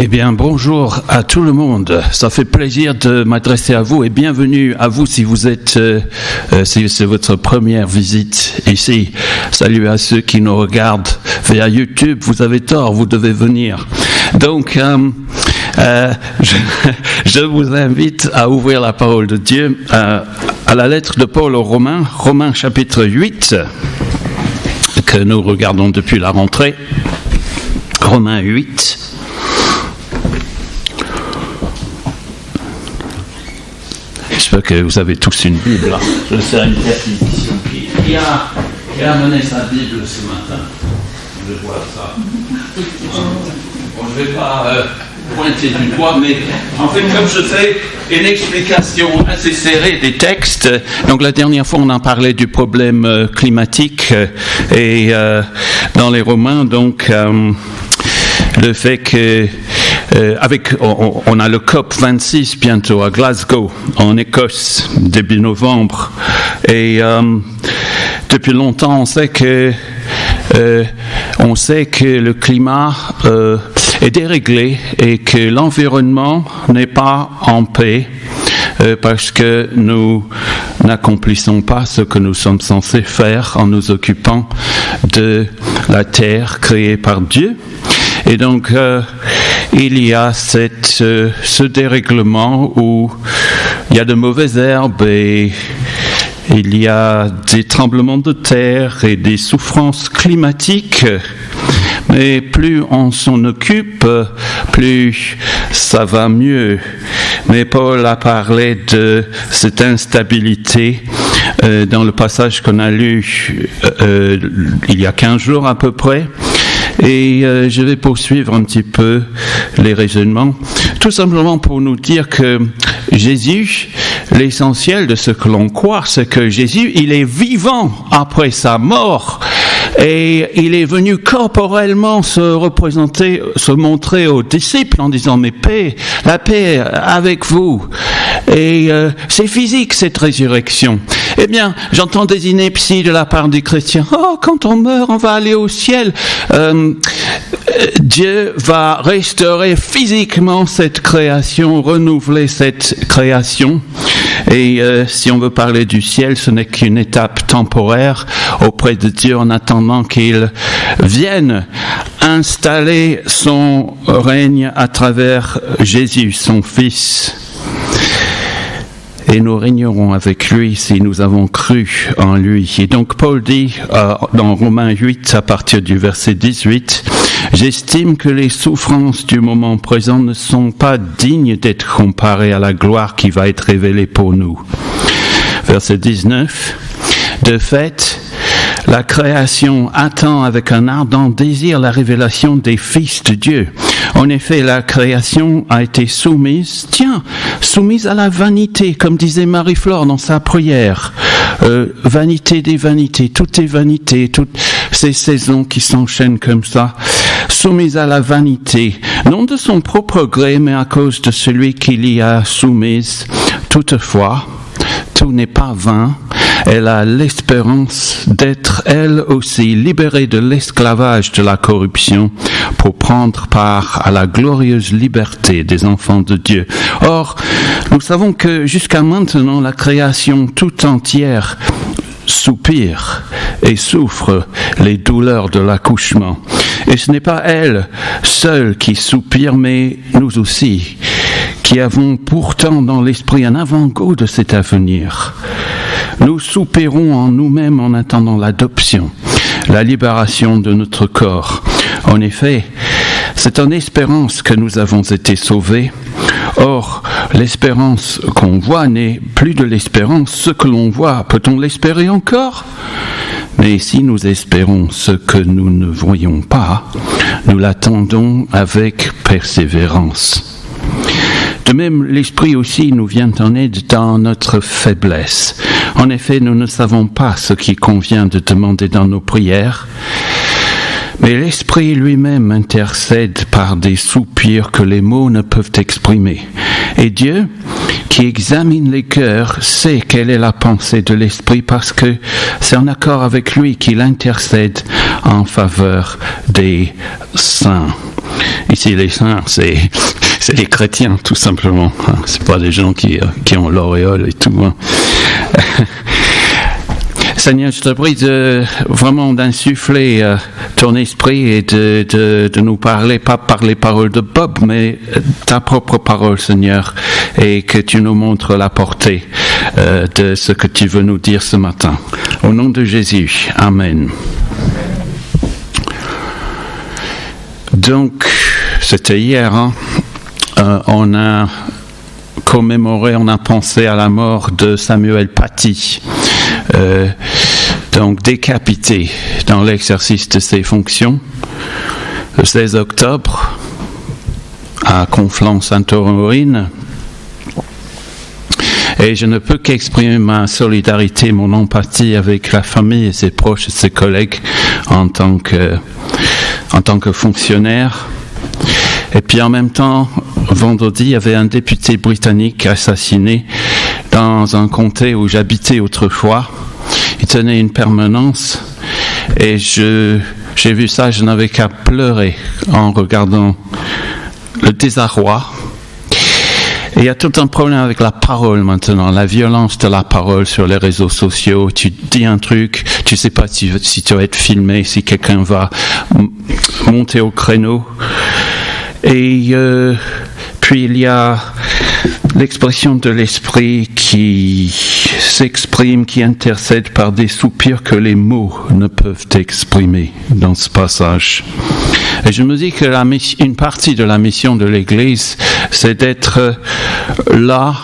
Eh bien, bonjour à tout le monde. Ça fait plaisir de m'adresser à vous et bienvenue à vous si vous êtes, si c'est votre première visite ici. Salut à ceux qui nous regardent via YouTube. Vous avez tort, vous devez venir. Donc, je vous invite à ouvrir la parole de Dieu à la lettre de Paul aux Romains, Romains chapitre 8, que nous regardons depuis la rentrée. Romains 8. J'espère que vous avez tous une Bible. Là. Je sais à une personne qui a amené sa Bible ce matin. Je vois ça. Bon, je ne vais pas pointer du doigt, mais en fait, comme je fais une explication assez serrée des textes, donc la dernière fois, on en parlait du problème climatique et dans les Romains, donc le fait que on a le COP 26 bientôt à Glasgow, en Écosse, début novembre. Et depuis longtemps, on sait que le climat est déréglé et que l'environnement n'est pas en paix parce que nous n'accomplissons pas ce que nous sommes censés faire en nous occupant de la terre créée par Dieu. Et donc, il y a ce dérèglement où il y a de mauvaises herbes et il y a des tremblements de terre et des souffrances climatiques. Mais plus on s'en occupe, plus ça va mieux. Mais Paul a parlé de cette instabilité dans le passage qu'on a lu il y a 15 jours à peu près. Et je vais poursuivre un petit peu les raisonnements, tout simplement pour nous dire que Jésus, l'essentiel de ce que l'on croit, c'est que Jésus, il est vivant après sa mort. Et il est venu corporellement se montrer aux disciples en disant « Mais paix, la paix avec vous ». Et c'est physique cette résurrection. Eh bien, j'entends des inepties de la part des chrétiens. Oh, quand on meurt, on va aller au ciel. Dieu va restaurer physiquement cette création, renouveler cette création. Et si on veut parler du ciel, ce n'est qu'une étape temporaire auprès de Dieu en attendant qu'il vienne installer son règne à travers Jésus, son Fils. Et nous régnerons avec lui si nous avons cru en lui. Et donc Paul dit dans Romains 8 à partir du verset 18, « J'estime que les souffrances du moment présent ne sont pas dignes d'être comparées à la gloire qui va être révélée pour nous. » Verset 19, « De fait, la création attend avec un ardent désir la révélation des fils de Dieu. En effet, la création a été soumise à la vanité, comme disait Marie-Flore dans sa prière. Vanité des vanités, tout est vanité, toutes ces saisons qui s'enchaînent comme ça. Soumise à la vanité, non de son propre gré, mais à cause de celui qui l'y a soumise. Toutefois, tout n'est pas vain. Elle a l'espérance d'être, elle aussi, libérée de l'esclavage de la corruption pour prendre part à la glorieuse liberté des enfants de Dieu. Or, nous savons que jusqu'à maintenant, la création tout entière soupire et souffre les douleurs de l'accouchement. Et ce n'est pas elle seule qui soupire, mais nous aussi, qui avons pourtant dans l'esprit un avant-goût de cet avenir. Nous soupirons en nous-mêmes en attendant l'adoption, la libération de notre corps. En effet, c'est en espérance que nous avons été sauvés. Or, l'espérance qu'on voit n'est plus de l'espérance. Ce que l'on voit, peut-on l'espérer encore ? Mais si nous espérons ce que nous ne voyons pas, nous l'attendons avec persévérance. De même, l'Esprit aussi nous vient en aide dans notre faiblesse. En effet, nous ne savons pas ce qui convient de demander dans nos prières, mais l'Esprit lui-même intercède par des soupirs que les mots ne peuvent exprimer. Et Dieu, qui examine les cœurs, sait quelle est la pensée de l'Esprit parce que c'est en accord avec lui qu'il intercède en faveur des saints. Ici, les saints, c'est les chrétiens, tout simplement. C'est pas des gens qui ont l'auréole et tout. Hein. Seigneur, je te prie vraiment d'insuffler ton esprit et de nous parler, pas par les paroles de Bob, mais ta propre parole, Seigneur, et que tu nous montres la portée de ce que tu veux nous dire ce matin. Au nom de Jésus, Amen. Donc, c'était hier, hein? On a commémoré, on a pensé à la mort de Samuel Paty, donc décapité dans l'exercice de ses fonctions, le 16 octobre, à Conflans-Sainte-Honorine. Et je ne peux qu'exprimer ma solidarité, mon empathie avec la famille et ses proches et ses collègues en tant que fonctionnaire. Et puis en même temps, vendredi, il y avait un député britannique assassiné dans un comté où j'habitais autrefois. Il tenait une permanence et j'ai vu ça, je n'avais qu'à pleurer en regardant le désarroi. Et il y a tout un problème avec la parole maintenant, la violence de la parole sur les réseaux sociaux. Tu dis un truc, tu ne sais pas si tu vas être filmé, si quelqu'un va monter au créneau. Et puis il y a l'expression de l'esprit qui s'exprime, qui intercède par des soupirs que les mots ne peuvent exprimer dans ce passage. Et je me dis que une partie de la mission de l'Église, c'est d'être là,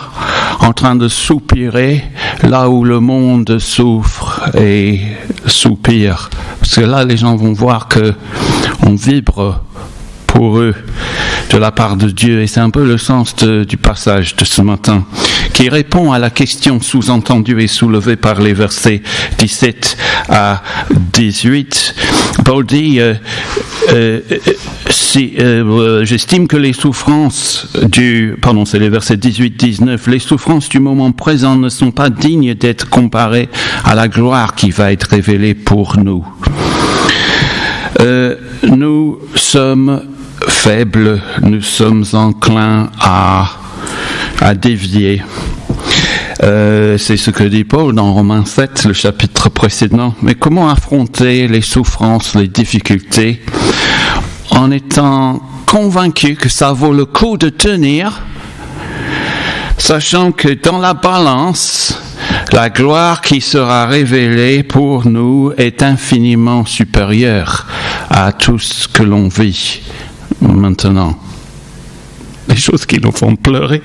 en train de soupirer, là où le monde souffre et soupire. Parce que là, les gens vont voir qu'on vibre pour eux de la part de Dieu. Et c'est un peu le sens du passage de ce matin, qui répond à la question sous-entendue et soulevée par les versets 17 à 18. Paul dit j'estime que les souffrances c'est les versets 18-19, les souffrances du moment présent ne sont pas dignes d'être comparées à la gloire qui va être révélée pour nous. Nous sommes faibles, nous sommes enclins à dévier. C'est ce que dit Paul dans Romains 7, le chapitre précédent. Mais comment affronter les souffrances, les difficultés, en étant convaincu que ça vaut le coup de tenir, sachant que dans la balance, la gloire qui sera révélée pour nous est infiniment supérieure à tout ce que l'on vit maintenant. Des choses qui nous font pleurer.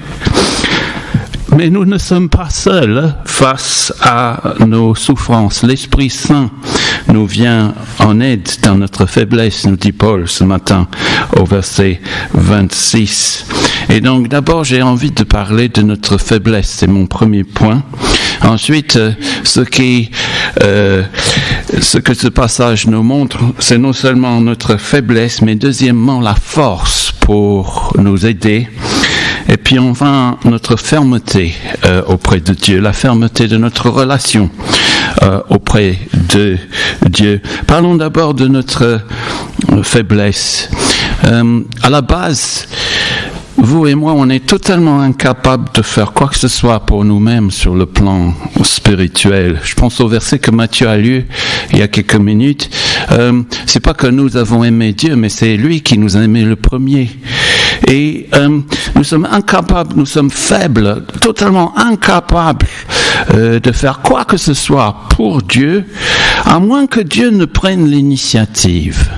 Mais nous ne sommes pas seuls face à nos souffrances. L'Esprit Saint nous vient en aide dans notre faiblesse, nous dit Paul ce matin au verset 26. Et donc d'abord j'ai envie de parler de notre faiblesse, c'est mon premier point. Ensuite, ce que ce passage nous montre, c'est non seulement notre faiblesse, mais deuxièmement la force pour nous aider. Et puis enfin, notre fermeté auprès de Dieu, la fermeté de notre relation auprès de Dieu. Parlons d'abord de notre faiblesse. À la base, vous et moi, on est totalement incapables de faire quoi que ce soit pour nous-mêmes sur le plan spirituel. Je pense au verset que Matthieu a lu il y a quelques minutes. C'est pas que nous avons aimé Dieu, mais c'est lui qui nous a aimé le premier. Et nous sommes incapables, nous sommes faibles, totalement incapables de faire quoi que ce soit pour Dieu, à moins que Dieu ne prenne l'initiative.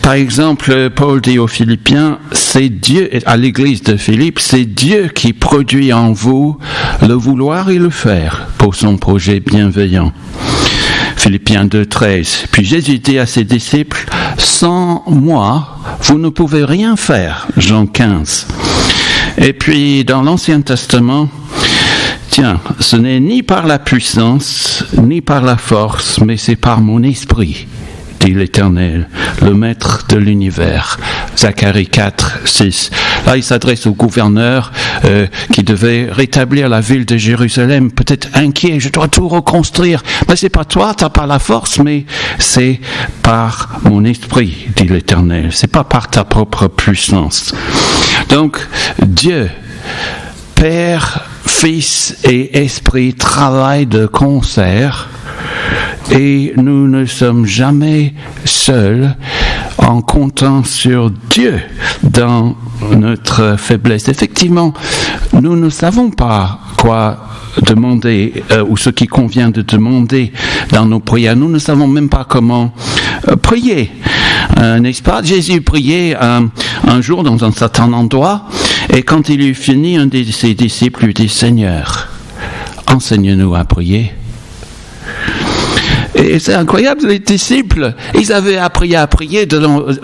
Par exemple, Paul dit aux Philippiens, c'est Dieu, à l'église de Philippe, c'est Dieu qui produit en vous le vouloir et le faire pour son projet bienveillant. Philippiens 2:13. Puis Jésus dit à ses disciples, sans moi, vous ne pouvez rien faire. Jean 15. Et puis dans l'Ancien Testament, tiens, ce n'est ni par la puissance, ni par la force, mais c'est par mon esprit, dit l'Éternel, le maître de l'univers. Zacharie 4:6. Là, il s'adresse au gouverneur qui devait rétablir la ville de Jérusalem, peut-être inquiet, je dois tout reconstruire. Mais c'est pas toi, t'as pas la force, mais c'est par mon esprit, dit l'Éternel. C'est pas par ta propre puissance. Donc, Dieu, Père, Fils et Esprit travaillent de concert et nous ne sommes jamais seuls en comptant sur Dieu dans notre faiblesse. Effectivement, nous ne savons pas quoi demander ou ce qui convient de demander dans nos prières. Nous ne savons même pas comment prier. N'est-ce pas? Jésus priait un jour dans un certain endroit et quand il eut fini, un de ses disciples lui dit « Seigneur, enseigne-nous à prier ». Et c'est incroyable, les disciples, ils avaient appris à prier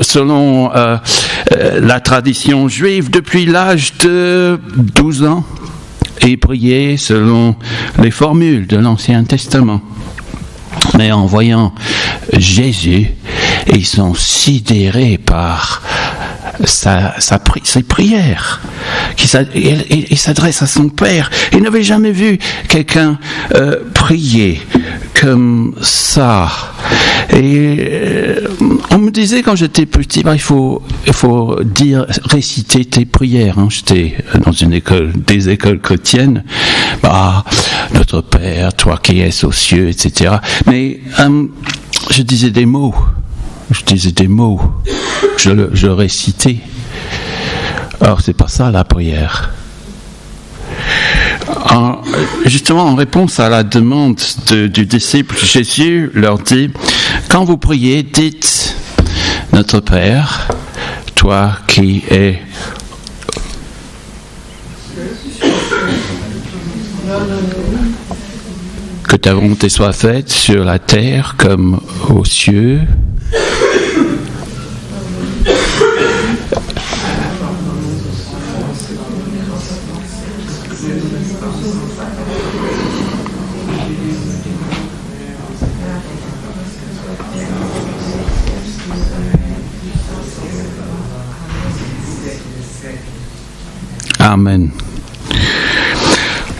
selon la tradition juive depuis l'âge de 12 ans et priaient selon les formules de l'Ancien Testament. Mais en voyant Jésus, ils sont sidérés par ses prières. Il s'adresse à son Père. Il n'avait jamais vu quelqu'un prier comme ça. Et on me disait quand j'étais petit, il faut réciter tes prières. J'étais dans des écoles chrétiennes. Notre Père, toi qui es aux cieux, etc. Mais je disais des mots. Je récitais. Alors c'est pas ça la prière. Justement, en réponse à la demande du disciple, Jésus leur dit, quand vous priez, dites, notre Père, toi qui es... Que ta volonté soit faite sur la terre comme aux cieux. Amen.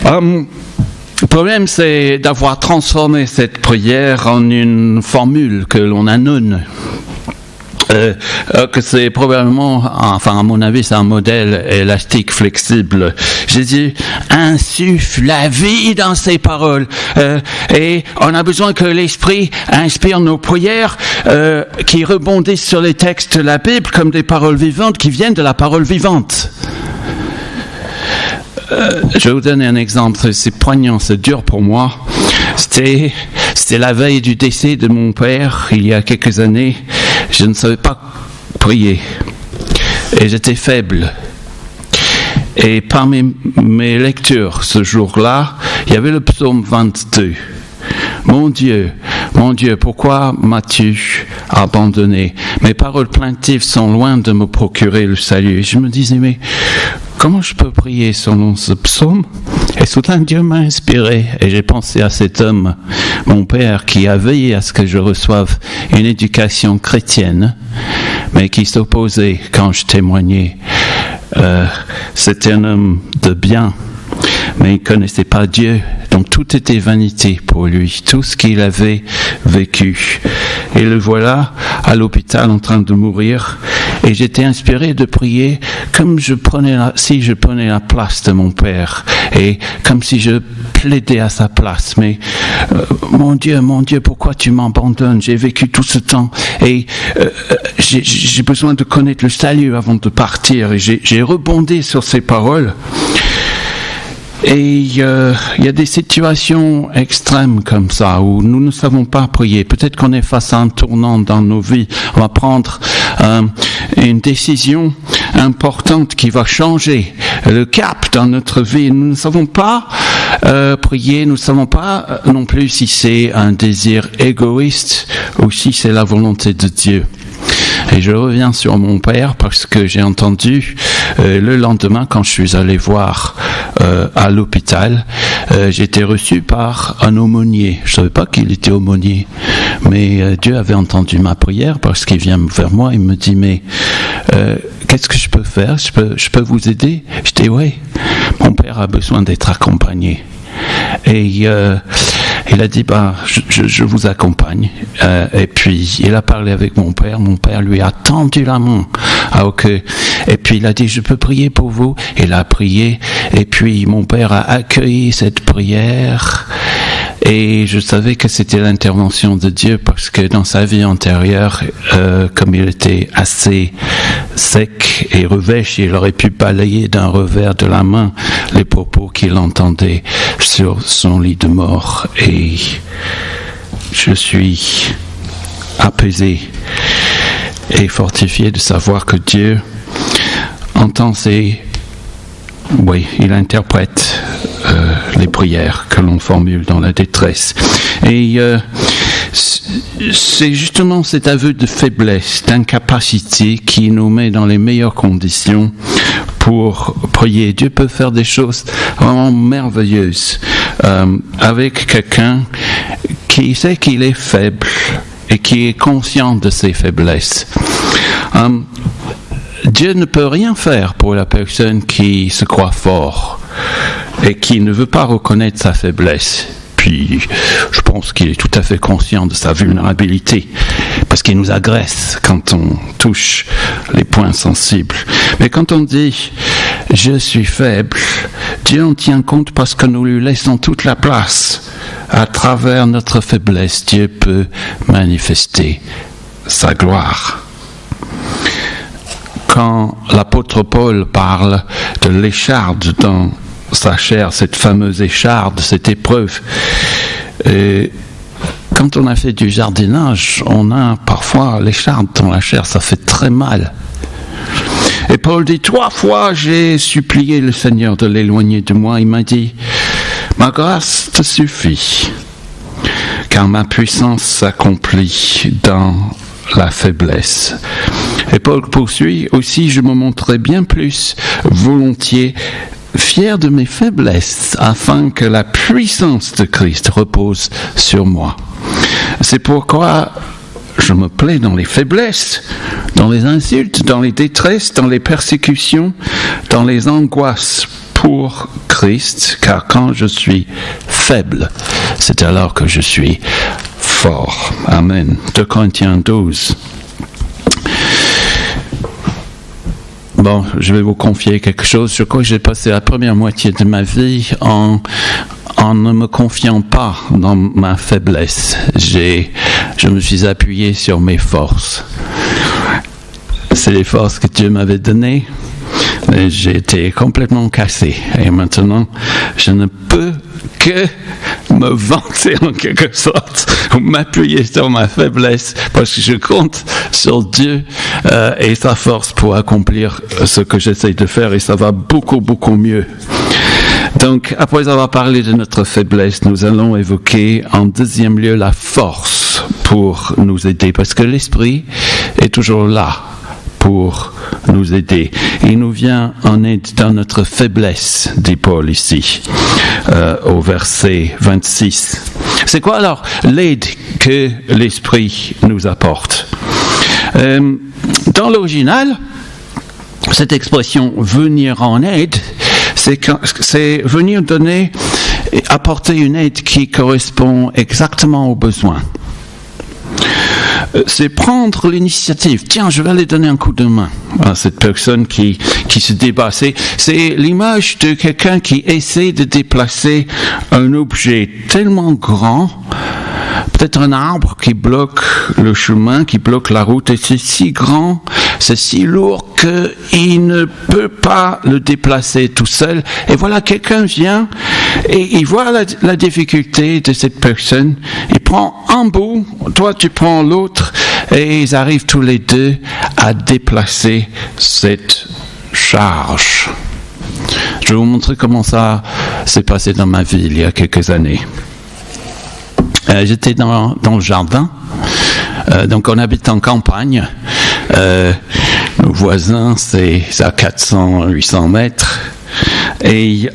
Le problème, c'est d'avoir transformé cette prière en une formule que l'on annonce. Que c'est probablement, à mon avis, c'est un modèle élastique, flexible. Jésus insuffle la vie dans ses paroles. Et on a besoin que l'Esprit inspire nos prières qui rebondissent sur les textes de la Bible comme des paroles vivantes qui viennent de la parole vivante. Je vais vous donner un exemple, c'est poignant, c'est dur pour moi. C'était la veille du décès de mon père, il y a quelques années. Je ne savais pas prier et j'étais faible. Et parmi mes lectures ce jour-là, il y avait le psaume 22. Mon Dieu, pourquoi m'as-tu abandonné? Mes paroles plaintives sont loin de me procurer le salut. Et je me disais, mais comment je peux prier selon ce psaume? Et soudain, Dieu m'a inspiré. Et j'ai pensé à cet homme, mon père, qui a veillé à ce que je reçoive une éducation chrétienne, mais qui s'opposait quand je témoignais. C'était un homme de bien, mais il ne connaissait pas Dieu. Donc tout était vanité pour lui, tout ce qu'il avait vécu. Et le voilà à l'hôpital en train de mourir. Et j'étais inspiré de prier comme si je prenais la place de mon père. Et comme si je plaidais à sa place. Mais mon Dieu, pourquoi tu m'abandonnes? J'ai vécu tout ce temps. Et j'ai besoin de connaître le salut avant de partir. Et j'ai rebondi sur ces paroles. Et il y a des situations extrêmes comme ça où nous ne savons pas prier. Peut-être qu'on est face à un tournant dans nos vies. On va prendre une décision importante qui va changer le cap dans notre vie. Nous ne savons pas prier. Nous ne savons pas non plus si c'est un désir égoïste ou si c'est la volonté de Dieu. Et je reviens sur mon père parce que j'ai entendu le lendemain quand je suis allé voir à l'hôpital, j'ai été reçu par un aumônier. Je ne savais pas qu'il était aumônier, mais Dieu avait entendu ma prière parce qu'il vient vers moi, il me dit mais qu'est-ce que je peux faire? Je peux vous aider? Je dis oui, mon père a besoin d'être accompagné. Et Il a dit, je vous accompagne. Et puis, il a parlé avec mon père. Mon père lui a tendu la main. Et puis, il a dit, je peux prier pour vous. Il a prié. Et puis, mon père a accueilli cette prière. Et je savais que c'était l'intervention de Dieu parce que dans sa vie antérieure, comme il était assez sec et revêche, il aurait pu balayer d'un revers de la main les propos qu'il entendait sur son lit de mort. Et je suis apaisé et fortifié de savoir que Dieu entend il interprète les prières que l'on formule dans la détresse. Et c'est justement cet aveu de faiblesse, d'incapacité qui nous met dans les meilleures conditions pour prier. Dieu peut faire des choses vraiment merveilleuses avec quelqu'un qui sait qu'il est faible et qui est conscient de ses faiblesses. Dieu ne peut rien faire pour la personne qui se croit fort et qui ne veut pas reconnaître sa faiblesse. Puis, je pense qu'il est tout à fait conscient de sa vulnérabilité, parce qu'il nous agresse quand on touche les points sensibles. Mais quand on dit « je suis faible », Dieu en tient compte parce que nous lui laissons toute la place. À travers notre faiblesse, Dieu peut manifester sa gloire. Quand l'apôtre Paul parle de l'écharde dans sa chair, cette fameuse écharde, cette épreuve, quand on a fait du jardinage, on a parfois l'écharde dans la chair, ça fait très mal. Et Paul dit, 3 fois j'ai supplié le Seigneur de l'éloigner de moi. Il m'a dit, ma grâce te suffit, car ma puissance s'accomplit dans la faiblesse. Et Paul poursuit, aussi je me montrerai bien plus volontiers fier de mes faiblesses, afin que la puissance de Christ repose sur moi. C'est pourquoi je me plais dans les faiblesses, dans les insultes, dans les détresses, dans les persécutions, dans les angoisses pour Christ, car quand je suis faible, c'est alors que je suis fort. Amen. 2 Corinthiens 12. Bon, je vais vous confier quelque chose. Je crois que j'ai passé la première moitié de ma vie en ne me confiant pas dans ma faiblesse. Je me suis appuyé sur mes forces. C'est les forces que Dieu m'avait données. Et j'ai été complètement cassé. Et maintenant, je ne peux que me vanter en quelque sorte, ou m'appuyer sur ma faiblesse, parce que je compte sur Dieu et sa force pour accomplir ce que j'essaie de faire, et ça va beaucoup, beaucoup mieux. Donc, après avoir parlé de notre faiblesse, nous allons évoquer en deuxième lieu la force pour nous aider, parce que l'Esprit est toujours là pour nous aider. Il nous vient en aide dans notre faiblesse, dit Paul ici, au verset 26. C'est quoi alors l'aide que l'Esprit nous apporte? Dans l'original, cette expression « venir en aide », c'est venir donner, apporter une aide qui correspond exactement aux besoins. C'est prendre l'initiative. Tiens, je vais aller donner un coup de main à cette personne qui se débat. C'est l'image de quelqu'un qui essaie de déplacer un objet tellement grand, peut-être un arbre qui bloque le chemin, qui bloque la route, et c'est si grand, c'est si lourd qu'il ne peut pas le déplacer tout seul. Et voilà, quelqu'un vient et il voit la difficulté de cette personne. Il prend un bout, toi tu prends l'autre, et ils arrivent tous les deux à déplacer cette charge. Je vais vous montrer comment ça s'est passé dans ma vie il y a quelques années. J'étais dans le jardin, donc on habite en campagne. Nos voisins, c'est à 400-800 mètres. Et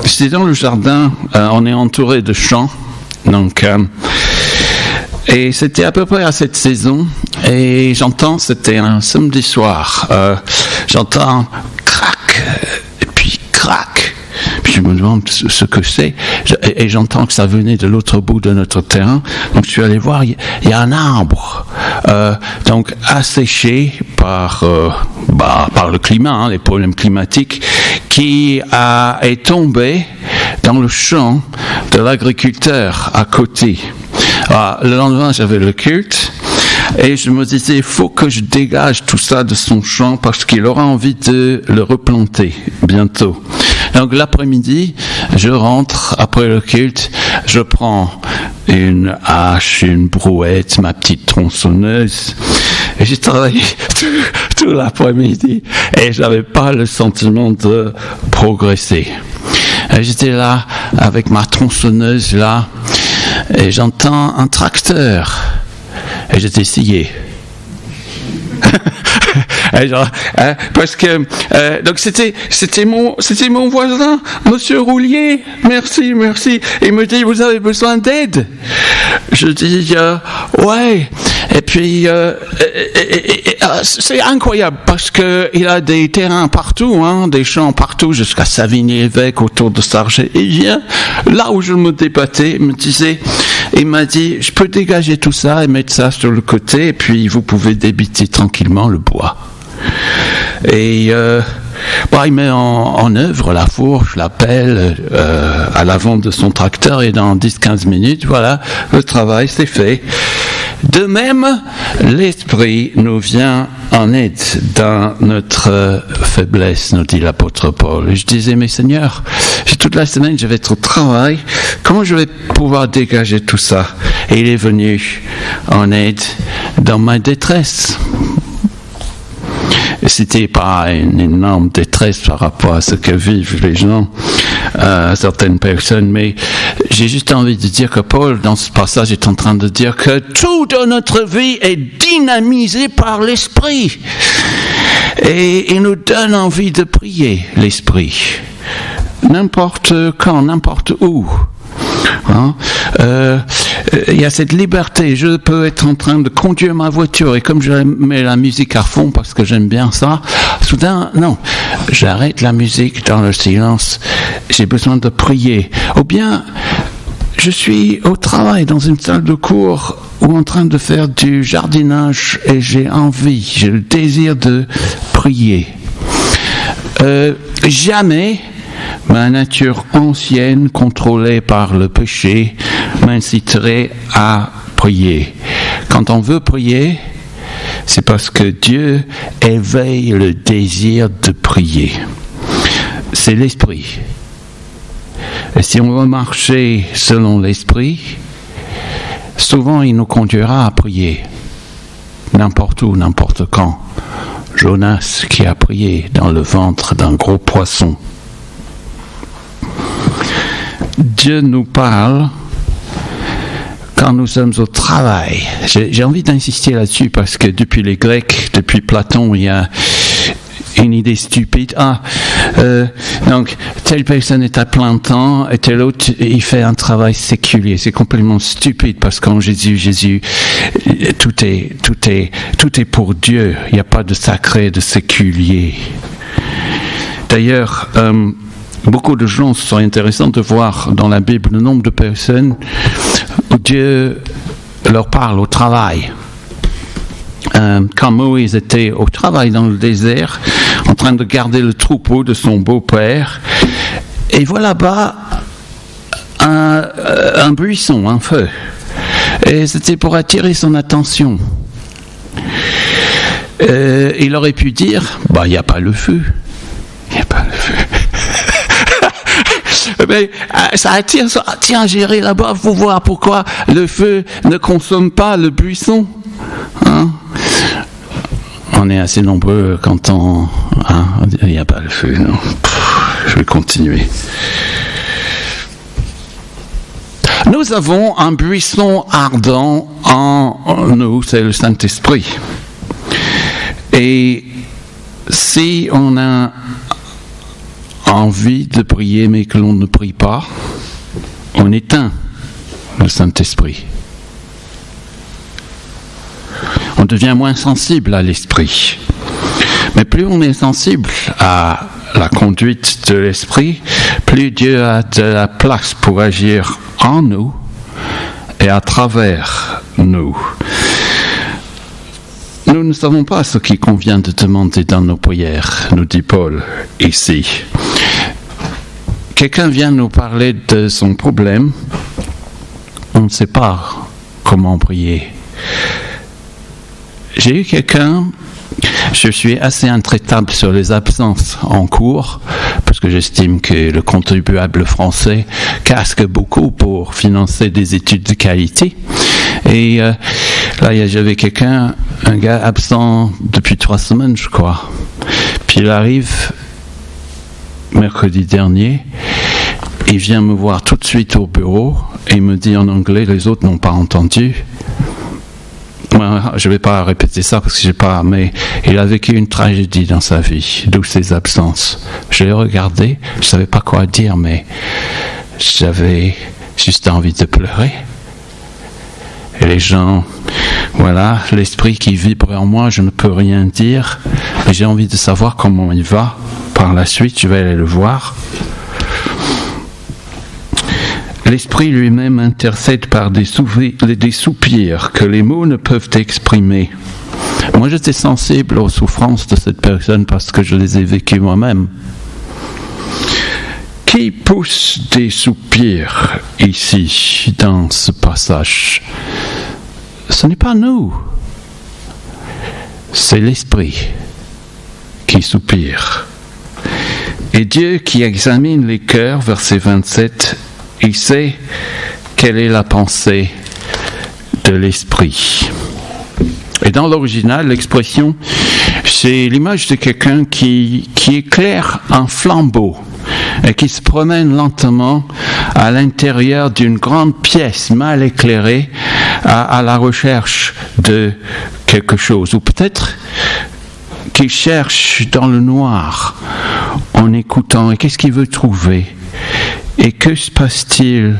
j'étais dans le jardin, on est entouré de champs. Donc, et c'était à peu près à cette saison. Et j'entends, c'était un samedi soir, j'entends crac, et puis crac. Puis je me demande ce que c'est, et j'entends que ça venait de l'autre bout de notre terrain. Donc je suis allé voir, il y a un arbre, donc asséché par le climat, les problèmes climatiques, qui est tombé dans le champ de l'agriculteur à côté. Alors, le lendemain, j'avais le culte. Et je me disais, il faut que je dégage tout ça de son champ parce qu'il aura envie de le replanter bientôt. Donc l'après-midi, je rentre après le culte, je prends une hache, une brouette, ma petite tronçonneuse. Et j'ai travaillé tout l'après-midi et j'avais pas le sentiment de progresser. Et j'étais là avec ma tronçonneuse là et j'entends un tracteur. Et j'étais scié. Parce que donc c'était mon voisin, Monsieur Roulier. Merci. Il me dit, vous avez besoin d'aide? Je dis ouais. Et puis c'est incroyable parce que il a des terrains partout, des champs partout jusqu'à Savigny-Évêque, autour de Sargé. Et il vient là où je me débattais, il m'a dit, je peux dégager tout ça et mettre ça sur le côté, et puis vous pouvez débiter tranquillement le bois. Et il met en œuvre la fourche, la pelle à l'avant de son tracteur, et dans 10-15 minutes, voilà, le travail c'est fait. De même, l'Esprit nous vient en aide dans notre faiblesse, nous dit l'apôtre Paul. Et je disais, mais Seigneur, toute la semaine je vais être au travail, comment je vais pouvoir dégager tout ça? Et il est venu en aide dans ma détresse. C'était pas une énorme détresse par rapport à ce que vivent les gens, certaines personnes, mais j'ai juste envie de dire que Paul, dans ce passage, est en train de dire que tout dans notre vie est dynamisé par l'Esprit. Et il nous donne envie de prier, l'Esprit. N'importe quand, n'importe où. Il y a cette liberté. Je peux être en train de conduire ma voiture et comme je mets la musique à fond parce que j'aime bien ça, soudain, non, j'arrête la musique dans le silence. J'ai besoin de prier. Ou bien, je suis au travail dans une salle de cours ou en train de faire du jardinage et j'ai le désir de prier. Jamais ma nature ancienne, contrôlée par le péché, m'inciterait à prier. Quand on veut prier, c'est parce que Dieu éveille le désir de prier. C'est l'Esprit. Et si on veut marcher selon l'Esprit, souvent il nous conduira à prier. N'importe où, n'importe quand. Jonas qui a prié dans le ventre d'un gros poisson. Dieu nous parle quand nous sommes au travail. J'ai envie d'insister là-dessus parce que depuis les Grecs, depuis Platon, il y a une idée stupide. Donc, telle personne est à plein temps et telle autre, il fait un travail séculier. C'est complètement stupide parce qu'en Jésus, tout est pour Dieu. Il n'y a pas de sacré, de séculier. D'ailleurs, beaucoup de gens sont intéressants de voir dans la Bible le nombre de personnes où Dieu leur parle au travail. Quand Moïse était au travail dans le désert, en train de garder le troupeau de son beau-père, et voilà là-bas un buisson, un feu. Et c'était pour attirer son attention. Il aurait pu dire, il n'y a pas le feu. Il n'y a pas le feu. Mais ça attire, tiens, j'irai là-bas pour voir pourquoi le feu ne consomme pas le buisson. On est assez nombreux quand il n'y a pas le feu, non. Je vais continuer. Nous avons un buisson ardent en nous, c'est le Saint-Esprit. Et si on a envie de prier mais que l'on ne prie pas, on éteint le Saint-Esprit. On devient moins sensible à l'Esprit. Mais plus on est sensible à la conduite de l'Esprit, plus plus Dieu a de la place pour agir en nous et à travers nous. Nous ne savons pas ce qu'il convient de demander dans nos prières, nous dit Paul ici. Quelqu'un vient nous parler de son problème, on ne sait pas comment prier. J'ai eu quelqu'un, je suis assez intraitable sur les absences en cours, parce que j'estime que le contribuable français casque beaucoup pour financer des études de qualité. Et là, j'avais quelqu'un, un gars absent depuis 3 semaines, je crois. Puis il arrive mercredi dernier, il vient me voir tout de suite au bureau et il me dit en anglais, les autres n'ont pas entendu. Moi, je ne vais pas répéter ça parce que je n'ai pas, mais il a vécu une tragédie dans sa vie, d'où ses absences. Je l'ai regardé, je ne savais pas quoi dire, mais j'avais juste envie de pleurer. Et les gens, voilà, l'esprit qui vibre en moi, je ne peux rien dire, mais j'ai envie de savoir comment il va. Par la suite, je vais aller le voir. L'esprit lui-même intercède par des soupirs que les mots ne peuvent exprimer. Moi, j'étais sensible aux souffrances de cette personne parce que je les ai vécues moi-même. Qui pousse des soupirs ici, dans ce passage? Ce n'est pas nous. C'est l'esprit qui soupire. Et Dieu qui examine les cœurs, verset 27, il sait quelle est la pensée de l'esprit. Et dans l'original, l'expression, c'est l'image de quelqu'un qui éclaire un flambeau et qui se promène lentement à l'intérieur d'une grande pièce mal éclairée à la recherche de quelque chose. Ou peut-être qu'il cherche dans le noir en écoutant. Et qu'est-ce qu'il veut trouver? Et que se passe-t-il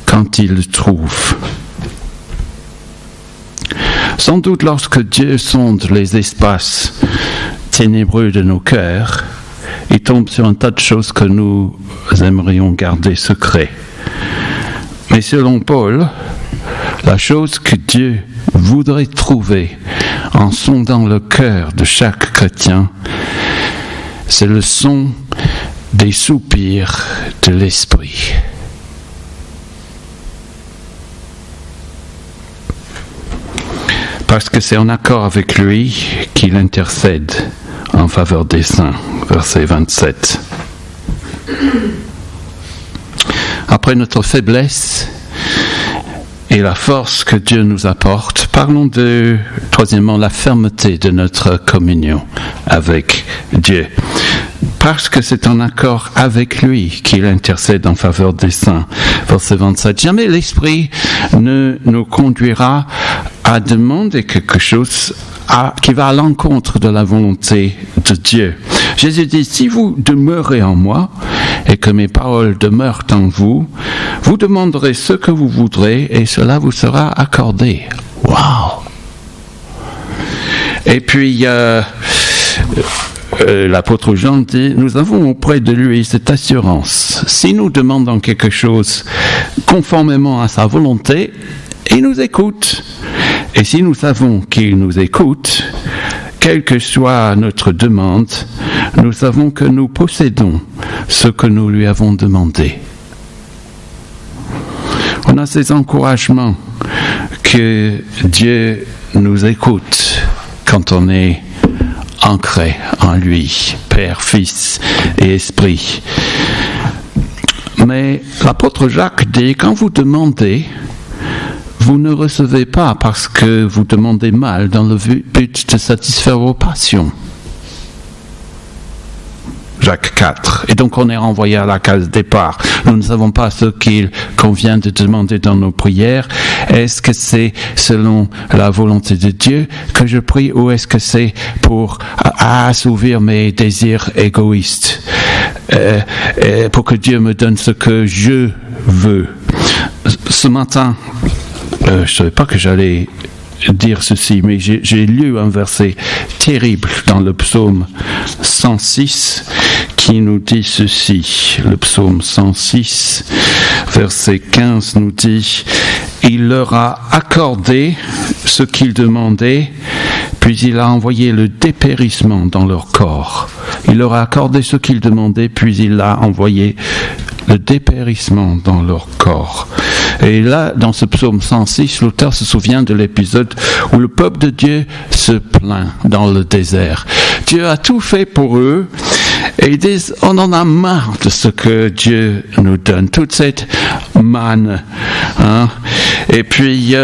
quand il le trouve? Sans doute lorsque Dieu sonde les espaces ténébreux de nos cœurs, il tombe sur un tas de choses que nous aimerions garder secrets. Mais selon Paul, la chose que Dieu voudrait trouver en sondant le cœur de chaque chrétien, c'est le son des soupirs de l'esprit. Parce que c'est en accord avec lui qu'il intercède en faveur des saints. Verset 27. Après notre faiblesse et la force que Dieu nous apporte, parlons troisièmement, la fermeté de notre communion avec Dieu. Parce que c'est en accord avec lui qu'il intercède en faveur des saints. Verset 27. Jamais l'Esprit ne nous conduira à demander quelque chose qui va à l'encontre de la volonté de Dieu. Jésus dit, si vous demeurez en moi et que mes paroles demeurent en vous, vous demanderez ce que vous voudrez et cela vous sera accordé. Waouh! Et puis, l'apôtre Jean dit, nous avons auprès de lui cette assurance. Si nous demandons quelque chose conformément à sa volonté, il nous écoute. Et si nous savons qu'il nous écoute, quelle que soit notre demande, nous savons que nous possédons ce que nous lui avons demandé. On a ces encouragements que Dieu nous écoute quand on est ancré en lui, Père, Fils et Esprit. Mais l'apôtre Jacques dit, quand vous demandez, vous ne recevez pas parce que vous demandez mal dans le but de satisfaire vos passions. Jacques 4. Et donc on est renvoyé à la case départ. Nous ne savons pas ce qu'il convient de demander dans nos prières. Est-ce que c'est selon la volonté de Dieu que je prie ou est-ce que c'est pour assouvir mes désirs égoïstes pour que Dieu me donne ce que je veux? Ce matin, je ne savais pas que j'allais dire ceci, mais j'ai lu un verset terrible dans le psaume 106 qui nous dit ceci. Le psaume 106, verset 15 nous dit « Il leur a accordé ce qu'ils demandaient, puis il a envoyé le dépérissement dans leur corps. » Il leur a accordé ce qu'ils demandaient, puis il a envoyé le dépérissement dans leur corps. Et là, dans ce psaume 106, l'auteur se souvient de l'épisode où le peuple de Dieu se plaint dans le désert. Dieu a tout fait pour eux et ils disent, on en a marre de ce que Dieu nous donne, toute cette manne. Hein? Et puis,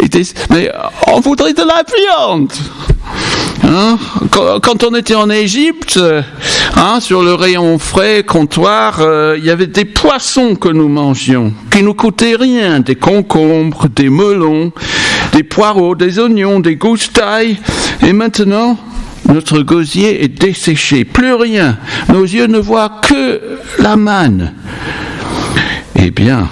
ils disent, mais on voudrait de la viande. Hein? Quand on était en Égypte, sur le rayon frais, comptoir, il y avait des poissons que nous mangions, qui nous coûtaient rien, des concombres, des melons, des poireaux, des oignons, des gousses d'ail. Et maintenant, notre gosier est desséché, plus rien. Nos yeux ne voient que la manne. Eh bien,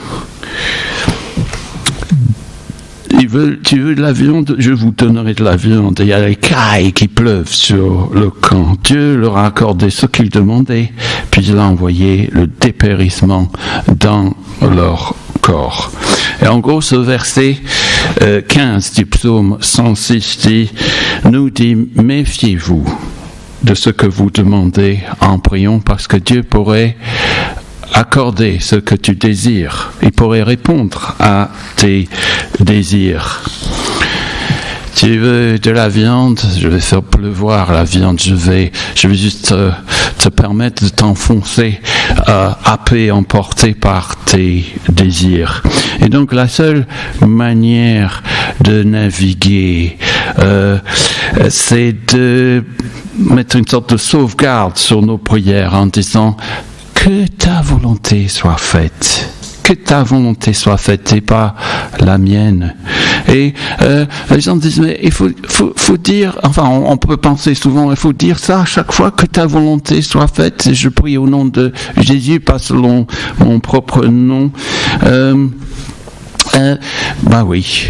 tu veux de la viande, je vous donnerai de la viande. Il y a les cailles qui pleuvent sur le camp. Dieu leur a accordé ce qu'ils demandaient, puis il a envoyé le dépérissement dans leur corps. Et en gros, ce verset 15 du psaume 106 nous dit « Méfiez-vous de ce que vous demandez en priant, parce que Dieu pourrait accorder ce que tu désires. Il pourrait répondre à tes désirs. Tu veux de la viande, je vais faire pleuvoir la viande, je vais juste te permettre de t'enfoncer, happé, emporté par tes désirs. Et donc la seule manière de naviguer, c'est de mettre une sorte de sauvegarde sur nos prières en disant que ta volonté soit faite. Que ta volonté soit faite et pas la mienne. Et les gens disent, mais il faut dire, enfin on peut penser souvent, il faut dire ça à chaque fois, que ta volonté soit faite. Je prie au nom de Jésus, pas selon mon propre nom. Bah oui,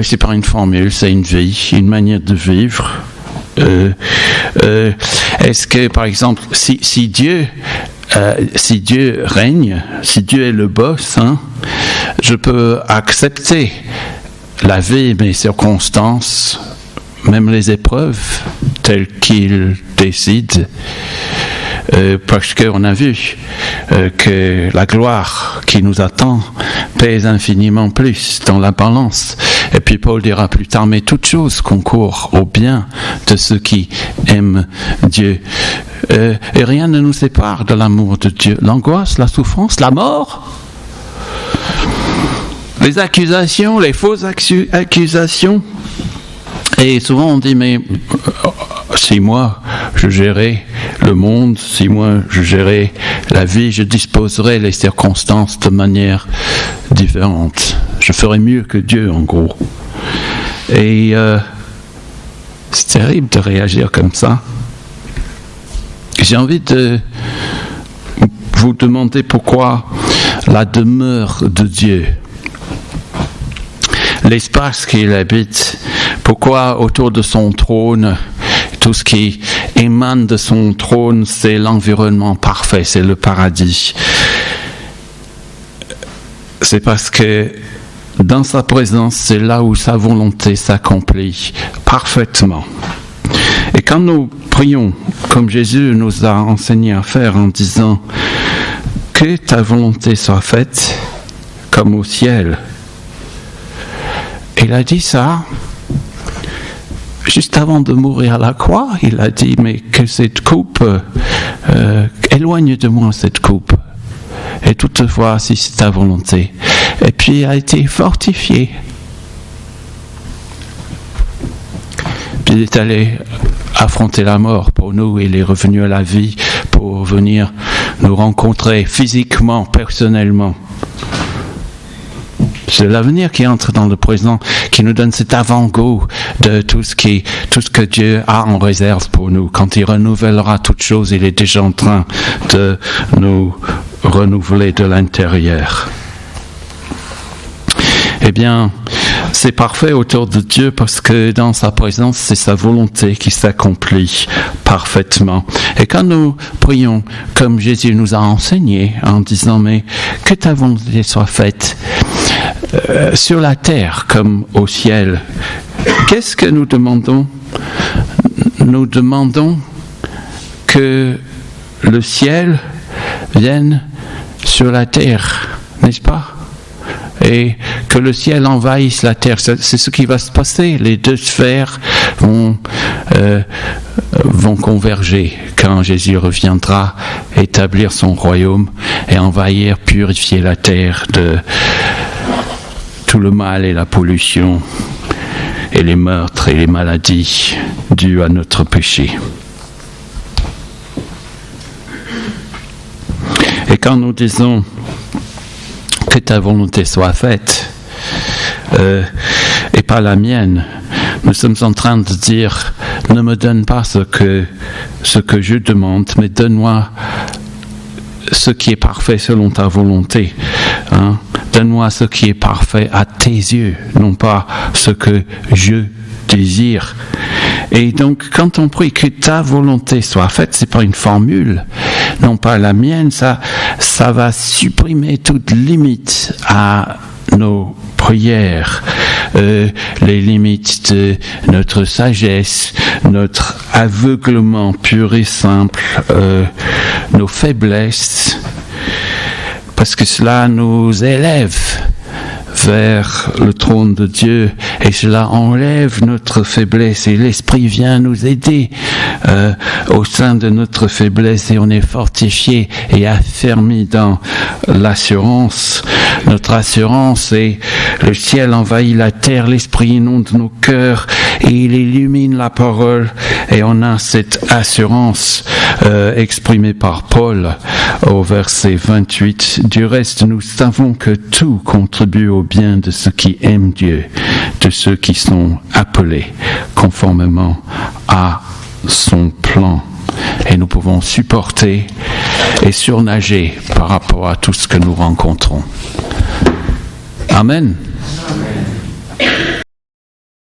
c'est pas une formule, c'est une vie, une manière de vivre. Est-ce que, par exemple, si Dieu règne, si Dieu est le boss, je peux accepter la vie, mes circonstances, même les épreuves, telles qu'il décide, parce qu'on a vu que la gloire qui nous attend pèse infiniment plus dans la balance. Et puis Paul dira plus tard, mais toute chose concourt au bien de ceux qui aiment Dieu. Et rien ne nous sépare de l'amour de Dieu. L'angoisse, la souffrance, la mort, les accusations, les fausses accusations. Et souvent on dit, mais si moi je gérais le monde, si moi je gérais la vie, je disposerais les circonstances de manière différente. Je ferais mieux que Dieu, en gros. Et c'est terrible de réagir comme ça. J'ai envie de vous demander pourquoi la demeure de Dieu, l'espace qu'il habite, pourquoi autour de son trône, tout ce qui émane de son trône, c'est l'environnement parfait, c'est le paradis. C'est parce que dans sa présence, c'est là où sa volonté s'accomplit parfaitement. Et quand nous prions, comme Jésus nous a enseigné à faire en disant « Que ta volonté soit faite comme au ciel », il a dit ça juste avant de mourir à la croix. Il a dit « Mais que cette coupe, éloigne de moi cette coupe. Et toutefois, si c'est ta volonté. » Et puis il a été fortifié. Puis il est allé affronter la mort pour nous. Il est revenu à la vie pour venir nous rencontrer physiquement, personnellement. C'est l'avenir qui entre dans le présent, qui nous donne cet avant-goût de tout ce que Dieu a en réserve pour nous. Quand il renouvellera toutes choses, il est déjà en train de nous renouveler de l'intérieur. Eh bien, C'est parfait autour de Dieu parce que dans sa présence, c'est sa volonté qui s'accomplit parfaitement. Et quand nous prions comme Jésus nous a enseigné en disant « Mais que ta volonté soit faite sur la terre comme au ciel », qu'est-ce que nous demandons ? Nous demandons que le ciel vienne sur la terre, n'est-ce pas ? Et que le ciel envahisse la terre. C'est ce qui va se passer. Les deux sphères vont converger quand Jésus reviendra établir son royaume et envahir, purifier la terre de tout le mal et la pollution et les meurtres et les maladies dues à notre péché. Et quand nous disons que ta volonté soit faite et pas la mienne, nous sommes en train de dire ne me donne pas ce que je demande, mais donne-moi ce qui est parfait selon ta volonté. Hein? Donne-moi ce qui est parfait à tes yeux, non pas ce que je désire. Et donc, quand on prie que ta volonté soit faite, c'est pas une formule, non pas la mienne, ça va supprimer toute limite à nos prières, les limites de notre sagesse, notre aveuglement pur et simple, nos faiblesses, parce que cela nous élève vers le trône de Dieu et cela enlève notre faiblesse et l'Esprit vient nous aider au sein de notre faiblesse et on est fortifié et affermi dans l'assurance. Notre assurance est le ciel envahit la terre, l'Esprit inonde nos cœurs et il illumine la parole et on a cette assurance exprimée par Paul au verset 28. Du reste, nous savons que tout contribue au bien de ceux qui aiment Dieu, de ceux qui sont appelés conformément à son plan. Et nous pouvons supporter et surnager par rapport à tout ce que nous rencontrons. Amen. Amen.